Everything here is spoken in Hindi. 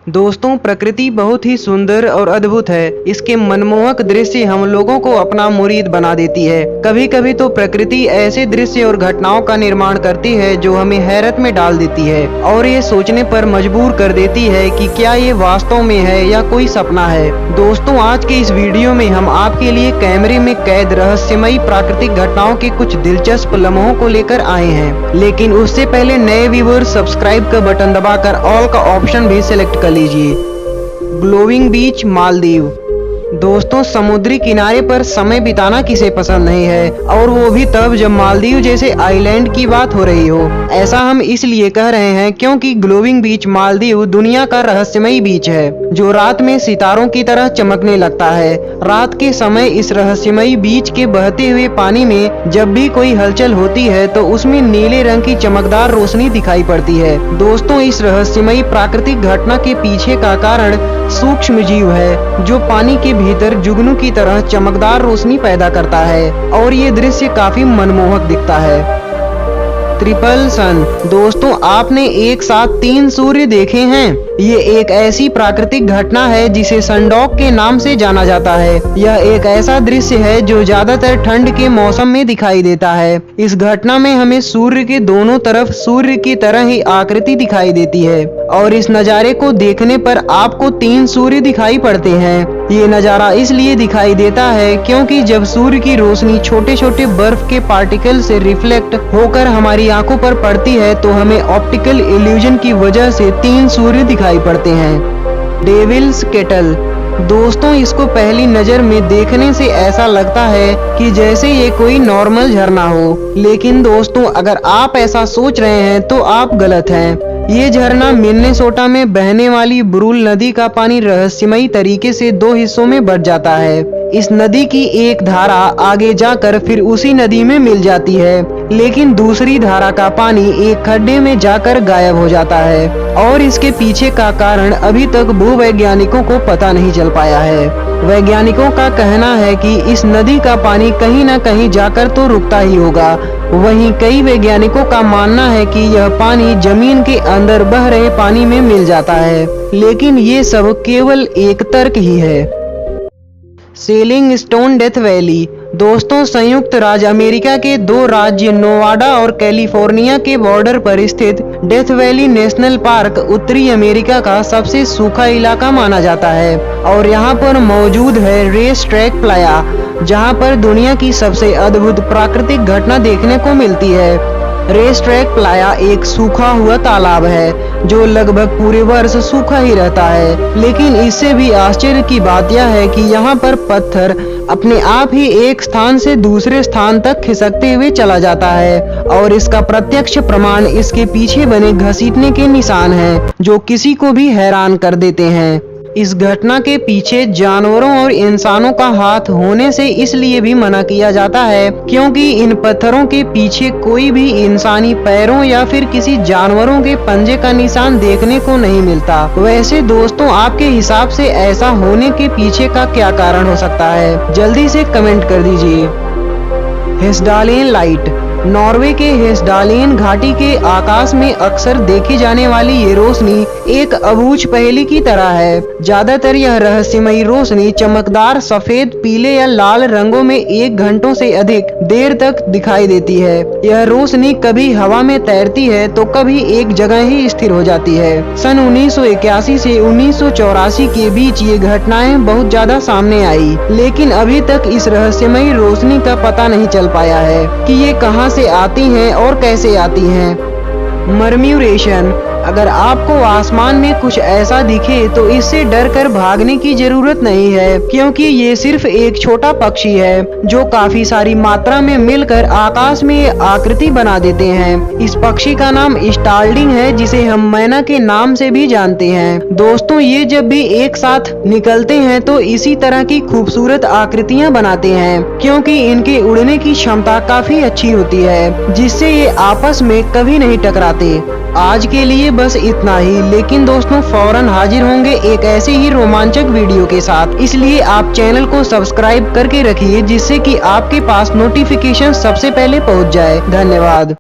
दोस्तों, प्रकृति बहुत ही सुंदर और अद्भुत है। इसके मनमोहक दृश्य हम लोगों को अपना मुरीद बना देती है। कभी कभी तो प्रकृति ऐसे दृश्य और घटनाओं का निर्माण करती है जो हमें हैरत में डाल देती है और ये सोचने पर मजबूर कर देती है कि क्या ये वास्तव में है या कोई सपना है। दोस्तों, आज के इस वीडियो में हम आपके लिए कैमरे में कैद रहस्यमयी प्राकृतिक घटनाओं के कुछ दिलचस्प लम्हों को लेकर आए हैं। लेकिन उससे पहले नए व्यूअर सब्सक्राइब का बटन दबाकर ऑल का ऑप्शन भी सिलेक्ट कर लीजिए। ग्लोविंग बीच, मालदीव। दोस्तों, समुद्री किनारे पर समय बिताना किसे पसंद नहीं है, और वो भी तब जब मालदीव जैसे आइलैंड की बात हो रही हो। ऐसा हम इसलिए कह रहे हैं क्योंकि ग्लोविंग बीच मालदीव दुनिया का रहस्यमयी बीच है जो रात में सितारों की तरह चमकने लगता है। रात के समय इस रहस्यमयी बीच के बहते हुए पानी में जब भी कोई हलचल होती है तो उसमें नीले रंग की चमकदार रोशनी दिखाई पड़ती है। दोस्तों, इस रहस्यमयी प्राकृतिक घटना के पीछे का कारण सूक्ष्म जीव है जो पानी के भीतर जुगनू की तरह चमकदार रोशनी पैदा करता है, और ये दृश्य काफी मनमोहक दिखता है। ट्रिपल सन। दोस्तों, आपने एक साथ 3 सूर्य देखे हैं? ये एक ऐसी प्राकृतिक घटना है जिसे सनडॉग के नाम से जाना जाता है। यह एक ऐसा दृश्य है जो ज्यादातर ठंड के मौसम में दिखाई देता है। इस घटना में हमें सूर्य के दोनों तरफ सूर्य की तरह ही आकृति दिखाई देती है, और इस नज़ारे को देखने पर आपको 3 सूर्य दिखाई पड़ते हैं। ये नज़ारा इसलिए दिखाई देता है क्योंकि जब सूर्य की रोशनी छोटे छोटे बर्फ के पार्टिकल से रिफ्लेक्ट होकर हमारी आंखों पर पड़ती है तो हमें ऑप्टिकल इल्यूजन की वजह से 3 सूर्य दिखाई पड़ते हैं। Devil's Kettle. दोस्तों, इसको पहली नजर में देखने से ऐसा लगता है कि जैसे ये कोई नॉर्मल झरना हो, लेकिन दोस्तों, अगर आप ऐसा सोच रहे हैं तो आप गलत हैं। ये झरना मिनेसोटा में बहने वाली ब्रूल नदी का पानी रहस्यमयी तरीके से 2 हिस्सों में बट जाता है। इस नदी की एक धारा आगे जाकर फिर उसी नदी में मिल जाती है, लेकिन दूसरी धारा का पानी एक खड्डे में जाकर गायब हो जाता है, और इसके पीछे का कारण अभी तक भूवैज्ञानिकों को पता नहीं चल पाया है। वैज्ञानिकों का कहना है कि इस नदी का पानी कहीं न कहीं जाकर तो रुकता ही होगा। वहीं कई वैज्ञानिकों का मानना है कि यह पानी जमीन के अंदर बह रहे पानी में मिल जाता है, लेकिन ये सब केवल एक तर्क ही है। Selling stone death valley. दोस्तों, संयुक्त राज्य अमेरिका के 2 राज्य नोवाडा और कैलिफोर्निया के बॉर्डर पर स्थित डेथ वैली नेशनल पार्क उत्तरी अमेरिका का सबसे सूखा इलाका माना जाता है, और यहाँ पर मौजूद है रेस ट्रैक प्लाया, जहाँ पर दुनिया की सबसे अद्भुत प्राकृतिक घटना देखने को मिलती है। रेस ट्रैक प्लाया एक सूखा हुआ तालाब है जो लगभग पूरे वर्ष सूखा ही रहता है, लेकिन इससे भी आश्चर्य की बात यह है कि यहाँ पर पत्थर अपने आप ही एक स्थान से दूसरे स्थान तक खिसकते हुए चला जाता है, और इसका प्रत्यक्ष प्रमाण इसके पीछे बने घसीटने के निशान हैं जो किसी को भी हैरान कर देते हैं। इस घटना के पीछे जानवरों और इंसानों का हाथ होने से इसलिए भी मना किया जाता है क्योंकि इन पत्थरों के पीछे कोई भी इंसानी पैरों या फिर किसी जानवरों के पंजे का निशान देखने को नहीं मिलता। वैसे दोस्तों, आपके हिसाब से ऐसा होने के पीछे का क्या कारण हो सकता है? जल्दी से कमेंट कर दीजिए। हेस्डालेन लाइट। नॉर्वे के हेस्डालेन घाटी के आकाश में अक्सर देखी जाने वाली ये रोशनी एक अबूझ पहेली की तरह है। ज्यादातर यह रहस्यमयी रोशनी चमकदार सफेद, पीले या लाल रंगों में 1 घंटों से अधिक देर तक दिखाई देती है। यह रोशनी कभी हवा में तैरती है तो कभी एक जगह ही स्थिर हो जाती है। सन 1981 से 1984 के बीच ये घटनाएं बहुत ज्यादा सामने आई, लेकिन अभी तक इस रहस्यमयी रोशनी का पता नहीं चल पाया है कि ये कहां से आती हैं और कैसे आती हैं। मर्म्यूरेशन। अगर आपको आसमान में कुछ ऐसा दिखे तो इससे डरकर भागने की जरूरत नहीं है, क्योंकि ये सिर्फ एक छोटा पक्षी है जो काफी सारी मात्रा में मिलकर आकाश में आकृति बना देते हैं। इस पक्षी का नाम स्टार्लिंग है, जिसे हम मैना के नाम से भी जानते हैं। दोस्तों, ये जब भी एक साथ निकलते हैं तो इसी तरह की खूबसूरत आकृतियां बनाते हैं, क्योंकि इनके उड़ने की क्षमता काफी अच्छी होती है, जिससे ये आपस में कभी नहीं टकराते। आज के लिए बस इतना ही, लेकिन दोस्तों फौरन हाजिर होंगे एक ऐसे ही रोमांचक वीडियो के साथ, इसलिए आप चैनल को सब्सक्राइब करके रखिए जिससे कि आपके पास नोटिफिकेशन सबसे पहले पहुंच जाए। धन्यवाद।